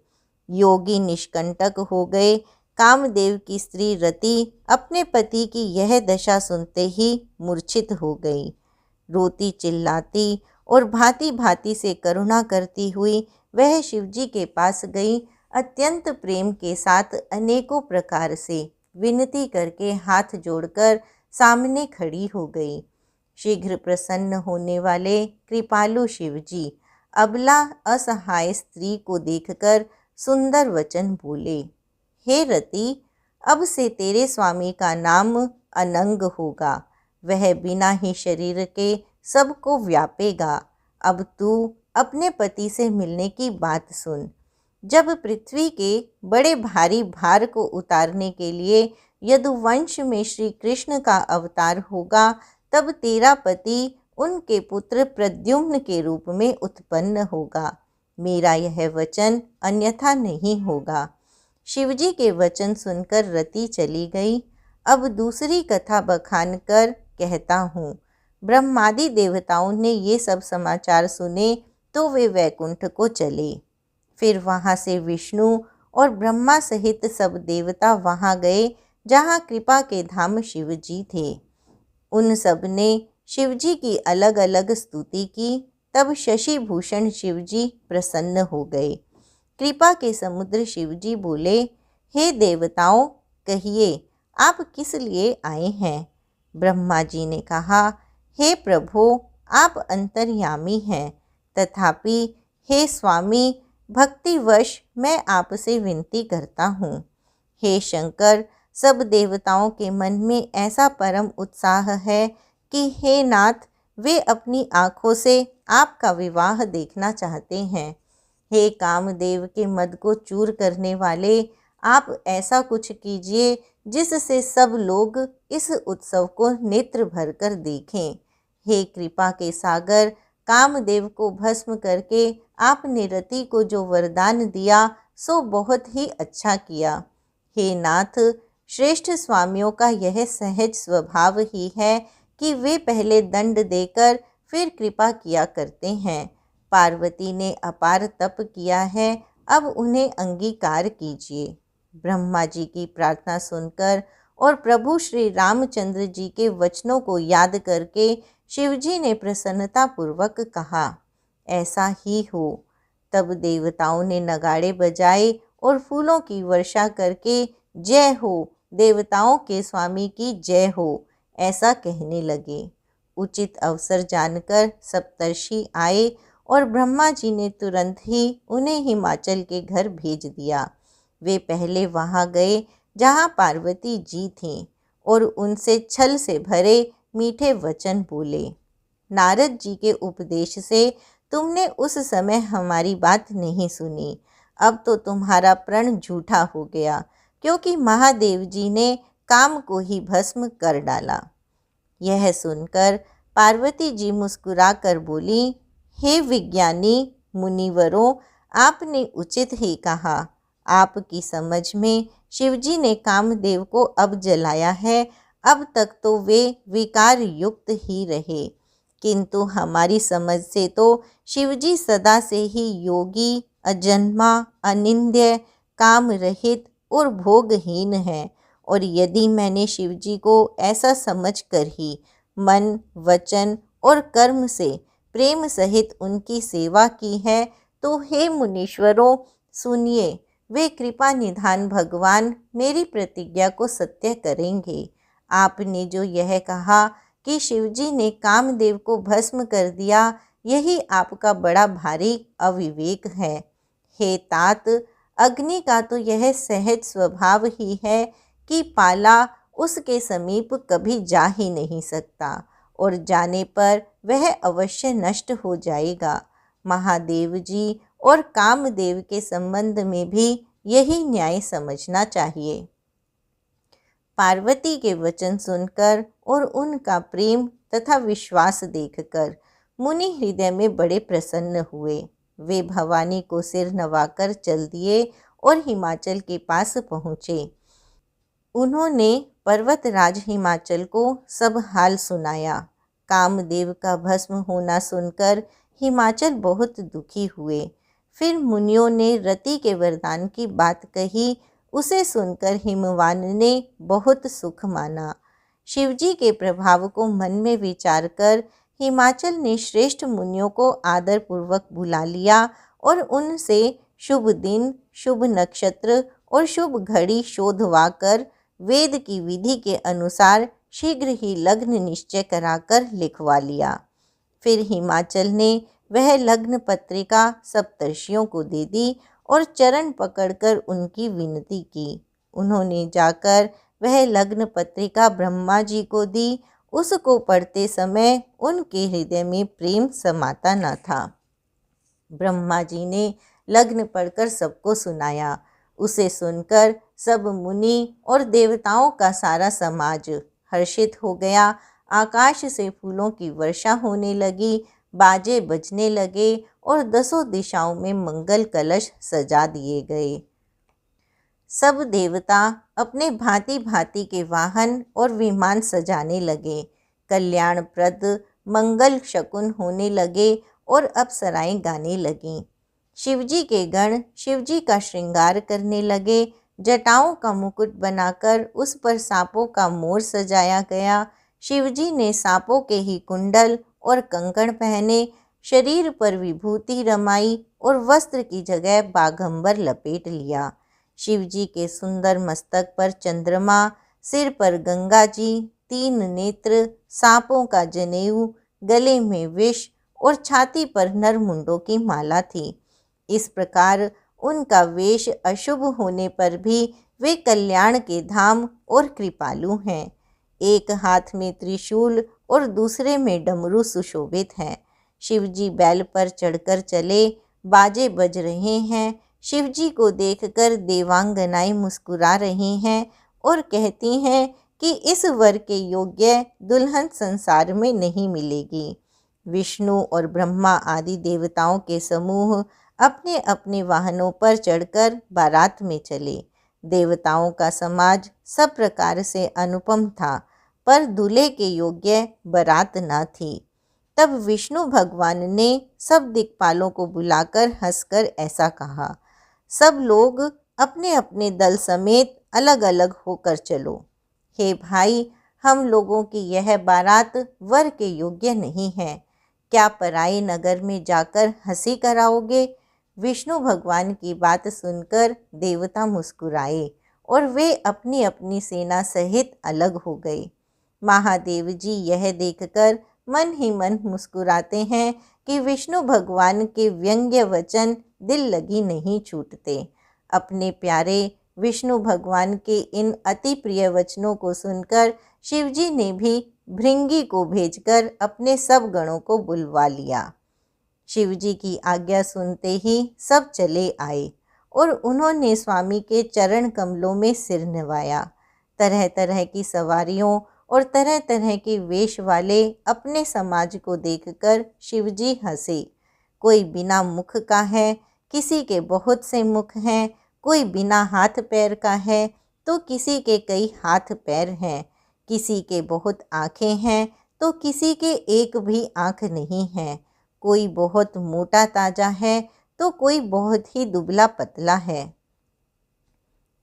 योगी निष्कंटक हो गए। कामदेव की स्त्री रति अपने पति की यह दशा सुनते ही मूर्छित हो गई। रोती चिल्लाती और भांति भांति से करुणा करती हुई वह शिवजी के पास गई। अत्यंत प्रेम के साथ अनेकों प्रकार से विनती करके हाथ जोड़कर सामने खड़ी हो गई। शीघ्र प्रसन्न होने वाले कृपालु शिवजी अबला असहाय स्त्री को देखकर सुंदर वचन बोले। हे रति, अब से तेरे स्वामी का नाम अनंग होगा। वह बिना ही शरीर के सबको व्यापेगा। अब तू अपने पति से मिलने की बात सुन। जब पृथ्वी के बड़े भारी भार को उतारने के लिए यदुवंश में श्री कृष्ण का अवतार होगा, तब तेरा पति उनके पुत्र प्रद्युम्न के रूप में उत्पन्न होगा। मेरा यह वचन अन्यथा नहीं होगा। शिवजी के वचन सुनकर रति चली गई। अब दूसरी कथा बखान कर कहता हूँ। ब्रह्मादि देवताओं ने ये सब समाचार सुने तो वे वैकुंठ को चले। फिर वहाँ से विष्णु और ब्रह्मा सहित सब देवता वहाँ गए जहाँ कृपा के धाम शिवजी थे। उन सब ने शिवजी की अलग अलग स्तुति की। तब शशि भूषण शिवजी प्रसन्न हो गए। कृपा के समुद्र शिवजी बोले, हे देवताओं, कहिए आप किस लिए आए हैं। ब्रह्मा जी ने कहा, हे प्रभो, आप अंतर्यामी हैं, तथापि हे स्वामी, भक्तिवश मैं आपसे विनती करता हूँ। हे शंकर, सब देवताओं के मन में ऐसा परम उत्साह है कि हे नाथ, वे अपनी आँखों से आपका विवाह देखना चाहते हैं। हे कामदेव के मद को चूर करने वाले, आप ऐसा कुछ कीजिए जिससे सब लोग इस उत्सव को नेत्र भरकर देखें। हे कृपा के सागर, कामदेव को भस्म करके आपने रति को जो वरदान दिया सो बहुत ही अच्छा किया। हे नाथ, श्रेष्ठ स्वामियों का यह सहज स्वभाव ही है कि वे पहले दंड देकर फिर कृपा किया करते हैं। पार्वती ने अपार तप किया है, अब उन्हें अंगीकार कीजिए। ब्रह्मा जी की प्रार्थना सुनकर और प्रभु श्री रामचंद्र जी के वचनों को याद करके शिवजी ने प्रसन्नता पूर्वक कहा, ऐसा ही हो। तब देवताओं ने नगाड़े बजाए और फूलों की वर्षा करके जय हो, देवताओं के स्वामी की जय हो, ऐसा कहने लगे। उचित अवसर जानकर सप्तर्षि आए और ब्रह्मा जी ने तुरंत ही उन्हें हिमाचल के घर भेज दिया। वे पहले वहां गए जहां पार्वती जी थीं और उनसे छल से भरे मीठे वचन बोले। नारद जी के उपदेश से तुमने उस समय हमारी बात नहीं सुनी। अब तो तुम्हारा प्रण झूठा हो गया, क्योंकि महादेव जी ने काम को ही भस्म कर डाला। यह सुनकर पार्वती जी मुस्कुरा कर बोली, हे विज्ञानी मुनिवरों, आपने उचित ही कहा। आपकी समझ में शिवजी ने कामदेव को अब जलाया है। अब तक तो वे विकार युक्त ही रहे, किंतु हमारी समझ से तो शिवजी सदा से ही योगी, अजन्मा, अनिंद्य, काम रहित और भोगहीन है। और यदि मैंने शिवजी को ऐसा समझकर ही मन, वचन और कर्म से प्रेम सहित उनकी सेवा की है, तो हे मुनीश्वरों सुनिए, वे कृपा निधान भगवान मेरी प्रतिज्ञा को सत्य करेंगे। आपने जो यह कहा कि शिवजी ने कामदेव को भस्म कर दिया, यही आपका बड़ा भारी अविवेक है। हे तात, अग्नि का तो यह सहज स्वभाव ही है कि पाला उसके समीप कभी जा ही नहीं सकता, और जाने पर वह अवश्य नष्ट हो जाएगा। महादेव जी और कामदेव के संबंध में भी यही न्याय समझना चाहिए। पार्वती के वचन सुनकर और उनका प्रेम तथा विश्वास देखकर मुनि हृदय में बड़े प्रसन्न हुए। वे भवानी को सिर नवाकर चल दिए और हिमाचल के पास पहुँचे। उन्होंने पर्वतराज हिमाचल को सब हाल सुनाया। कामदेव का भस्म होना सुनकर हिमाचल बहुत दुखी हुए। फिर मुनियों ने रति के वरदान की बात कही। उसे सुनकर हिमवान ने बहुत सुख माना। शिवजी के प्रभाव को मन में विचार कर हिमाचल ने श्रेष्ठ मुनियों को आदर पूर्वक बुला लिया और उनसे शुभ दिन, शुभ नक्षत्र और शुभ घड़ी शोधवा कर वेद की विधि के अनुसार शीघ्र ही लग्न निश्चय कराकर लिखवा लिया। फिर हिमाचल ने वह लग्न पत्रिका सप्तर्षियों को दे दी और चरण पकड़कर उनकी विनती की। उन्होंने जाकर वह लग्न पत्रिका ब्रह्मा जी को दी। उसको पढ़ते समय उनके हृदय में प्रेम समाता न था। ब्रह्मा जी ने लग्न पढ़कर सबको सुनाया। उसे सुनकर सब मुनि और देवताओं का सारा समाज हर्षित हो गया। आकाश से फूलों की वर्षा होने लगी, बाजे बजने लगे और दसों दिशाओं में मंगल कलश सजा दिए गए। सब देवता अपने भांति भांति के वाहन और विमान सजाने लगे। कल्याणप्रद मंगल शकुन होने लगे और अप्सराएं गाने लगीं। शिवजी के गण शिवजी का श्रृंगार करने लगे। जटाओं का मुकुट बनाकर उस पर सांपों का मोर सजाया गया। शिवजी ने सांपों के ही कुंडल और कंकण पहने, शरीर पर विभूति रमाई और वस्त्र की जगह बाघंबर लपेट लिया। शिवजी के सुंदर मस्तक पर चंद्रमा, सिर पर गंगा जी, 3 नेत्र, सांपों का जनेऊ, गले में विष और छाती पर नरमुंडों की माला थी। इस प्रकार उनका वेश अशुभ होने पर भी वे कल्याण के धाम और कृपालु हैं। एक हाथ में त्रिशूल और दूसरे में डमरू सुशोभित हैं। शिवजी बैल पर चढ़कर चले, बाजे बज रहे हैं। शिवजी को देखकर देवांगनाएं मुस्कुरा रही हैं और कहती हैं कि इस वर के योग्य दुल्हन संसार में नहीं मिलेगी। विष्णु और ब्रह्मा आदि देवताओं के समूह अपने अपने वाहनों पर चढ़कर बारात में चले। देवताओं का समाज सब प्रकार से अनुपम था, पर दूल्हे के योग्य बारात न थी। तब विष्णु भगवान ने सब दिक्पालों को बुलाकर हंसकर ऐसा कहा, सब लोग अपने अपने दल समेत अलग अलग होकर चलो। हे भाई, हम लोगों की यह बारात वर के योग्य नहीं है। क्या पराए नगर में जाकर हंसी कराओगे? विष्णु भगवान की बात सुनकर देवता मुस्कुराए और वे अपनी अपनी सेना सहित अलग हो गए। महादेव जी यह देखकर मन ही मन मुस्कुराते हैं कि विष्णु भगवान के व्यंग्य वचन दिल लगी नहीं छूटते। अपने प्यारे विष्णु भगवान के इन अति प्रिय वचनों को सुनकर शिवजी ने भी भृंगी को भेजकर अपने सब गणों को बुलवा लिया। शिवजी की आज्ञा सुनते ही सब चले आए और उन्होंने स्वामी के चरण कमलों में सिर नवाया। तरह तरह की सवारियों और तरह तरह के वेश वाले अपने समाज को देखकर शिवजी हंसे। कोई बिना मुख का है, किसी के बहुत से मुख हैं, कोई बिना हाथ पैर का है तो किसी के कई हाथ पैर हैं, किसी के बहुत आँखें हैं तो किसी के एक भी आँख नहीं है, कोई बहुत मोटा ताजा है तो कोई बहुत ही दुबला पतला है,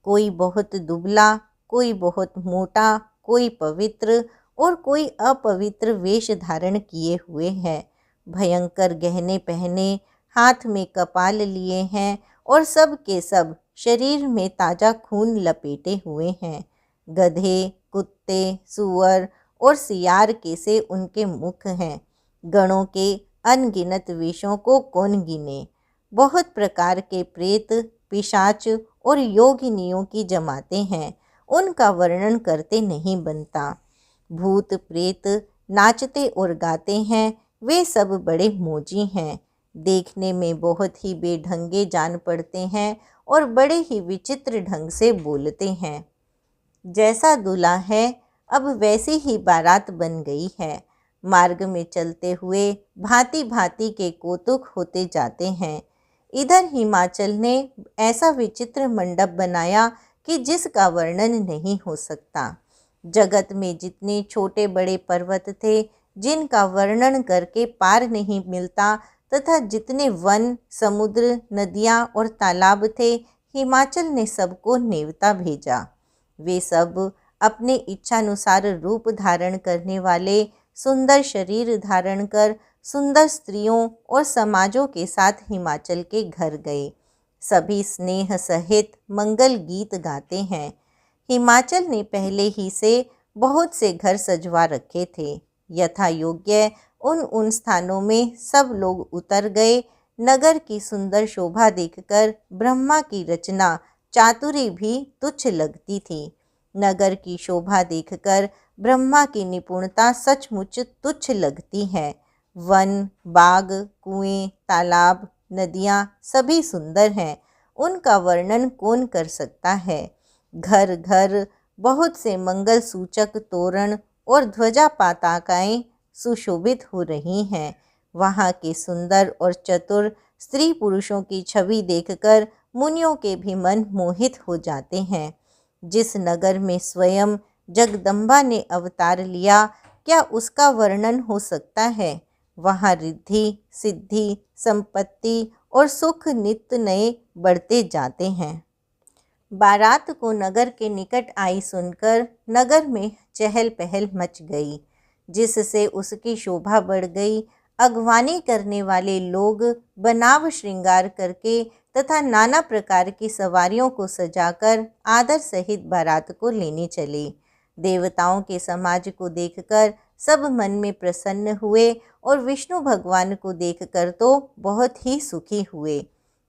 कोई बहुत दुबला, कोई बहुत मोटा, कोई पवित्र और कोई अपवित्र वेश धारण किए हुए है, भयंकर गहने पहने, हाथ में कपाल लिए हैं और सब के सब शरीर में ताज़ा खून लपेटे हुए हैं। गधे, कुत्ते, सूअर और सियार के से उनके मुख हैं। गणों के अनगिनत वेशों को कौन गिने। बहुत प्रकार के प्रेत, पिशाच और योगिनियों की जमाते हैं, उनका वर्णन करते नहीं बनता। भूत प्रेत नाचते और गाते हैं, वे सब बड़े मोजी हैं, देखने में बहुत ही बेढंगे जान पड़ते हैं और बड़े ही विचित्र ढंग से बोलते हैं। जैसा दूल्हा है अब वैसी ही बारात बन गई है। मार्ग में चलते हुए भांति भांति के कौतुक होते जाते हैं। इधर हिमाचल ने ऐसा विचित्र मंडप बनाया कि जिसका वर्णन नहीं हो सकता। जगत में जितने छोटे बड़े पर्वत थे जिनका वर्णन करके पार नहीं मिलता, तथा जितने वन, समुद्र, नदियाँ और तालाब थे, हिमाचल ने सबको नेवता भेजा। वे सब अपने इच्छानुसार रूप धारण करने वाले सुंदर शरीर धारण कर सुंदर स्त्रियों और समाजों के साथ हिमाचल के घर गए। सभी स्नेह सहित मंगल गीत गाते हैं। हिमाचल ने पहले ही से बहुत से घर सजवा रखे थे। यथा योग्य उन स्थानों में सब लोग उतर गए। नगर की सुंदर शोभा देखकर ब्रह्मा की रचना चातुरी भी तुच्छ लगती थी। नगर की शोभा देखकर ब्रह्मा की निपुणता सचमुच तुच्छ लगती है। वन, बाग, कुएं, तालाब, नदियाँ सभी सुंदर हैं, उनका वर्णन कौन कर सकता है। घर घर बहुत से मंगल सूचक तोरण और ध्वजा पताकाएं सुशोभित हो रही हैं। वहाँ के सुंदर और चतुर स्त्री पुरुषों की छवि देखकर मुनियों के भी मन मोहित हो जाते हैं। जिस नगर में स्वयं जगदम्बा ने अवतार लिया, क्या उसका वर्णन हो सकता है। वहाँ रिद्धि, सिद्धि, संपत्ति और सुख नित्य नए बढ़ते जाते हैं। बारात को नगर के निकट आई सुनकर नगर में चहल पहल मच गई, जिससे उसकी शोभा बढ़ गई। अगवानी करने वाले लोग बनाव श्रृंगार करके तथा नाना प्रकार की सवारियों को सजाकर आदर सहित बारात को लेने चले। देवताओं के समाज को देखकर सब मन में प्रसन्न हुए और विष्णु भगवान को देखकर तो बहुत ही सुखी हुए,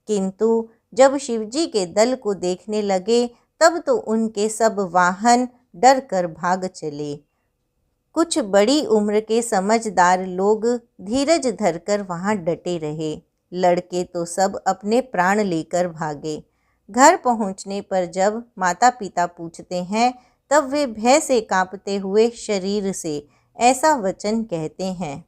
किंतु जब शिवजी के दल को देखने लगे तब तो उनके सब वाहन डर कर भाग चले। कुछ बड़ी उम्र के समझदार लोग धीरज धरकर वहाँ डटे रहे। लड़के तो सब अपने प्राण लेकर भागे। घर पहुँचने पर जब माता पिता पूछते हैं तब वे भय से कांपते हुए शरीर से ऐसा वचन कहते हैं,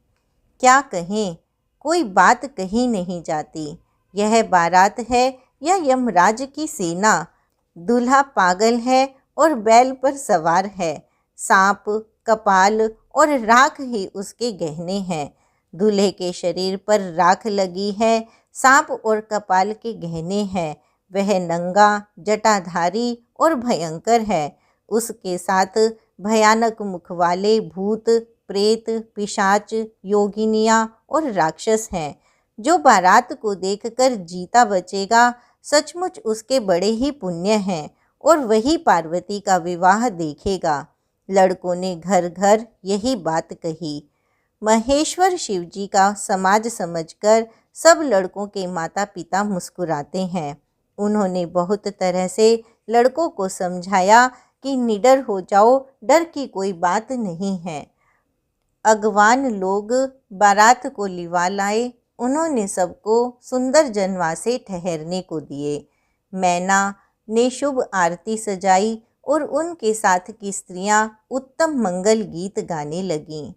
क्या कहें, कोई बात कही नहीं जाती। यह बारात है या यमराज की सेना। दूल्हा पागल है और बैल पर सवार है। सांप, कपाल और राख ही उसके गहने हैं। दूल्हे के शरीर पर राख लगी है, सांप और कपाल के गहने हैं। वह नंगा, जटाधारी और भयंकर है। उसके साथ भयानक मुख वाले भूत, प्रेत, पिशाच, योगिनियाँ और राक्षस हैं। जो बारात को देखकर जीता बचेगा, सचमुच उसके बड़े ही पुण्य हैं और वही पार्वती का विवाह देखेगा। लड़कों ने घर घर यही बात कही। महेश्वर शिवजी का समाज समझकर सब लड़कों के माता पिता मुस्कुराते हैं। उन्होंने बहुत तरह से लड़कों को समझाया कि निडर हो जाओ, डर की कोई बात नहीं है। अगवान लोग बारात को लिवा लाए। उन्होंने सबको सुंदर जनवासे ठहरने को दिए। मैना ने शुभ आरती सजाई और उनके साथ की स्त्रियां उत्तम मंगल गीत गाने लगीं।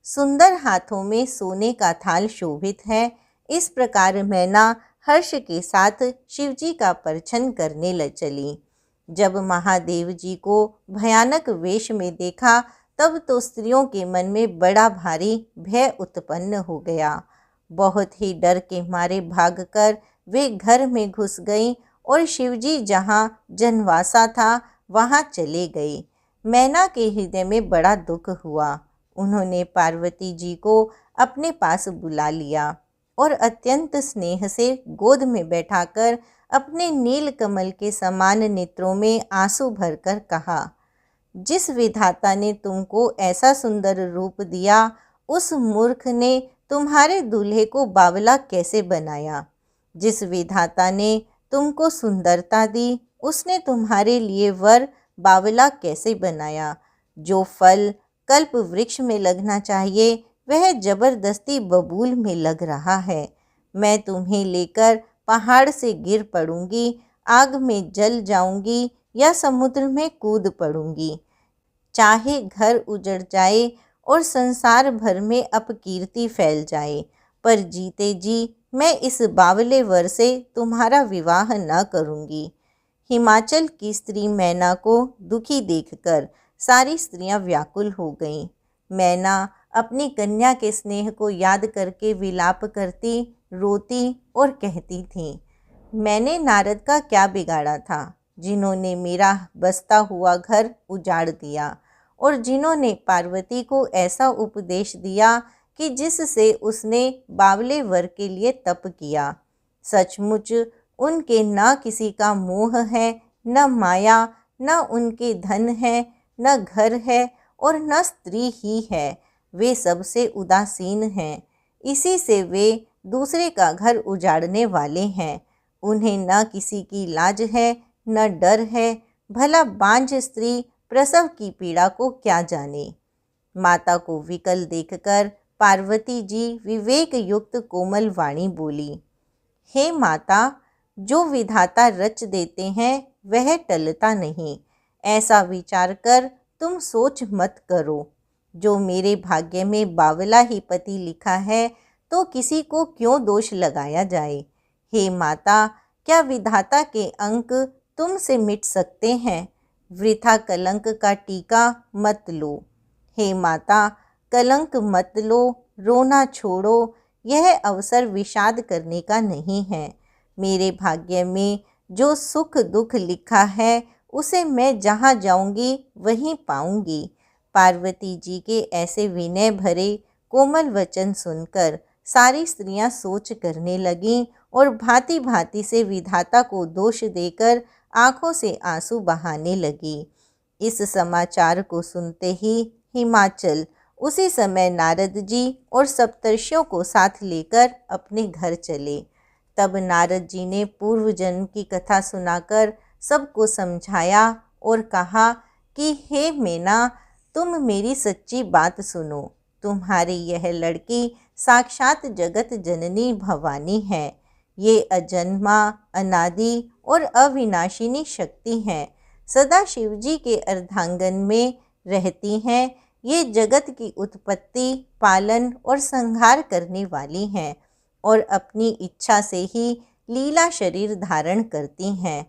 सुंदर हाथों में सोने का थाल शोभित है। इस प्रकार मैना हर्ष के साथ शिवजी का परछन करने ल चली। जब महादेव जी को भयानक वेश में देखा, तब तो स्त्रियों के मन में बड़ा भारी भय उत्पन्न हो गया। बहुत ही डर के मारे भागकर वे घर में घुस गईं और शिवजी जहाँ जनवासा था वहाँ चले गए। मैना के हृदय में बड़ा दुख हुआ। उन्होंने पार्वती जी को अपने पास बुला लिया और अत्यंत स्नेह से गोद में बैठाकर अपने नील कमल के समान नेत्रों में आंसू भरकर कहा, जिस विधाता ने तुमको ऐसा सुंदर रूप दिया, उस मूर्ख ने तुम्हारे दूल्हे को बावला कैसे बनाया। जिस विधाता ने तुमको सुंदरता दी, उसने तुम्हारे लिए वर बावला कैसे बनाया। जो फल कल्प वृक्ष में लगना चाहिए, वह जबरदस्ती बबूल में लग रहा है। मैं तुम्हें लेकर पहाड़ से गिर पड़ूंगी, आग में जल जाऊंगी या समुद्र में कूद पड़ूंगी। चाहे घर उजड़ जाए और संसार भर में अपकीर्ति फैल जाए, पर जीते जी मैं इस बावले वर से तुम्हारा विवाह न करूंगी। हिमाचल की स्त्री मैना को दुखी देखकर सारी स्त्रियां व्याकुल हो गईं। मैना अपनी कन्या के स्नेह को याद करके विलाप करती, रोती और कहती थी, मैंने नारद का क्या बिगाड़ा था, जिन्होंने मेरा बसता हुआ घर उजाड़ दिया और जिन्होंने पार्वती को ऐसा उपदेश दिया कि जिससे उसने बावले वर के लिए तप किया। सचमुच उनके न किसी का मोह है, न माया, न उनके धन है, न घर है और न स्त्री ही है। वे सबसे उदासीन हैं। इसी से वे दूसरे का घर उजाड़ने वाले हैं। उन्हें न किसी की लाज है, न डर है। भला बांझ स्त्री प्रसव की पीड़ा को क्या जाने। माता को विकल देखकर पार्वती जी विवेक युक्त कोमल वाणी बोली, हे माता, जो विधाता रच देते हैं वह टलता नहीं। ऐसा विचार कर तुम सोच मत करो। जो मेरे भाग्य में बावला ही पति लिखा है, तो किसी को क्यों दोष लगाया जाए। हे माता, क्या विधाता के अंक तुमसे मिट सकते हैं। वृथा कलंक का टीका मत लो। हे माता, कलंक मत लो, रोना छोड़ो। यह अवसर विषाद करने का नहीं है। मेरे भाग्य में जो सुख दुख लिखा है, उसे मैं जहाँ जाऊंगी वहीं पाऊंगी। पार्वती जी के ऐसे विनय भरे कोमल वचन सुनकर सारी स्त्रियां सोच करने लगीं और भांति भांति से विधाता को दोष देकर आंखों से आंसू बहाने लगी। इस समाचार को सुनते ही हिमाचल उसी समय नारद जी और सप्तर्षियों को साथ लेकर अपने घर चले। तब नारद जी ने पूर्व जन्म की कथा सुनाकर सबको समझाया और कहा कि हे मैना, तुम मेरी सच्ची बात सुनो। तुम्हारी यह लड़की साक्षात जगत जननी भवानी है। ये अजन्मा, अनादि और अविनाशिनी शक्ति हैं। सदा शिवजी के अर्धांगन में रहती हैं। ये जगत की उत्पत्ति, पालन और संहार करने वाली हैं और अपनी इच्छा से ही लीला शरीर धारण करती हैं।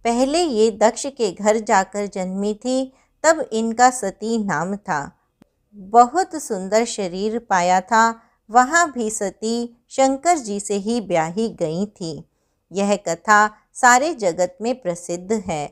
पहले ये दक्ष के घर जाकर जन्मी थी, तब इनका सती नाम था। बहुत सुंदर शरीर पाया था, वहाँ भी सती शंकर जी से ही ब्याही गई थी। यह कथा सारे जगत में प्रसिद्ध है।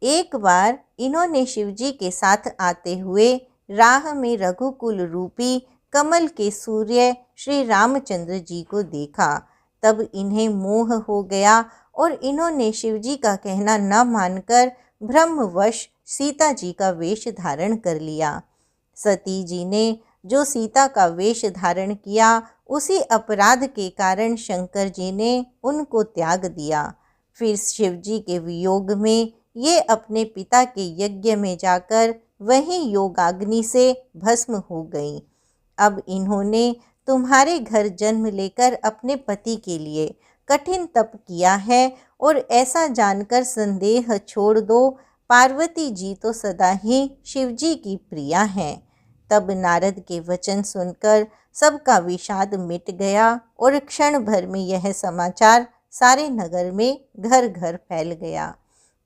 एक बार इन्होंने शिवजी के साथ आते हुए राह में रघुकुल रूपी कमल के सूर्य श्री रामचंद्र जी को देखा। तब इन्हें मोह हो गया और इन्होंने शिवजी का कहना न मानकर भ्रमवश सीता जी का वेश धारण कर लिया। सती जी ने जो सीता का वेश धारण किया, उसी अपराध के कारण शंकर जी ने उनको त्याग दिया। फिर शिवजी के वियोग में ये अपने पिता के यज्ञ में जाकर वहीं योगाग्नि से भस्म हो गई। अब इन्होंने तुम्हारे घर जन्म लेकर अपने पति के लिए कठिन तप किया है और ऐसा जानकर संदेह छोड़ दो, पार्वती जी तो सदा ही शिवजी की प्रिया हैं। तब नारद के वचन सुनकर सबका विषाद मिट गया और क्षण भर में यह समाचार सारे नगर में घर घर फैल गया।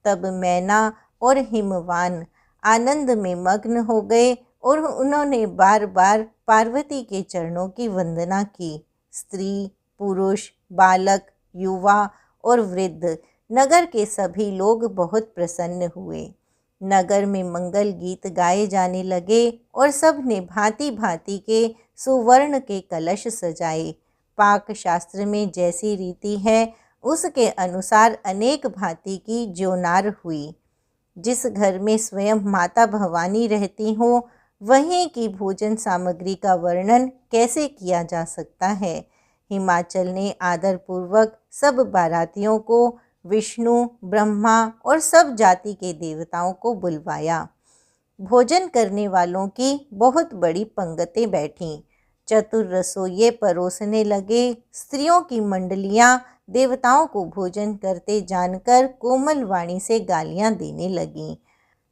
तब मैना और हिमवान आनंद में मग्न हो गए और उन्होंने बार बार पार्वती के चरणों की वंदना की। स्त्री, पुरुष, बालक, युवा और वृद्ध, नगर के सभी लोग बहुत प्रसन्न हुए। नगर में मंगल गीत गाए जाने लगे और सब ने भांति भांति के सुवर्ण के कलश सजाए। पाक शास्त्र में जैसी रीति है, उसके अनुसार अनेक भांति की ज्योनार हुई। जिस घर में स्वयं माता भवानी रहती हो, वहीं की भोजन सामग्री का वर्णन कैसे किया जा सकता है। हिमाचल ने आदरपूर्वक सब बारातियों को, विष्णु, ब्रह्मा और सब जाति के देवताओं को बुलवाया। भोजन करने वालों की बहुत बड़ी पंगतें बैठीं। चतुर रसोइये परोसने लगे। स्त्रियों की मंडलियां देवताओं को भोजन करते जानकर कोमल वाणी से गालियां देने लगीं।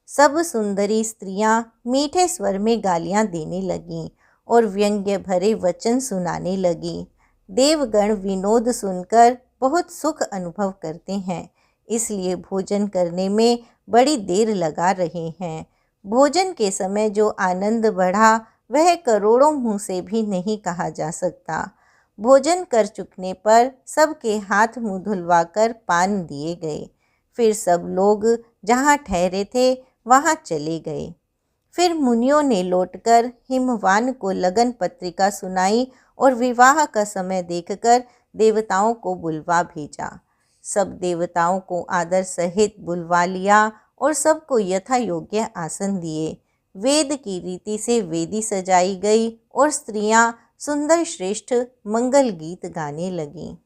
सब सुंदरी स्त्रियां मीठे स्वर में गालियां देने लगीं और व्यंग्य भरे वचन सुनाने लगीं। देवगण विनोद सुनकर बहुत सुख अनुभव करते हैं, इसलिए भोजन करने में बड़ी देर लगा रहे हैं। भोजन के समय जो आनंद बढ़ा, वह करोड़ों मुँह से भी नहीं कहा जा सकता। भोजन कर चुकने पर सबके हाथ मुँह धुलवाकर पान दिए गए। फिर सब लोग जहाँ ठहरे थे वहाँ चले गए। फिर मुनियों ने लौटकर हिमवान को लगन पत्रिका सुनाई और विवाह का समय देखकर देवताओं को बुलवा भेजा। सब देवताओं को आदर सहित बुलवा लिया और सबको यथा योग्य आसन दिए। वेद की रीति से वेदी सजाई गई और स्त्रियां सुंदर श्रेष्ठ मंगल गीत गाने लगीं।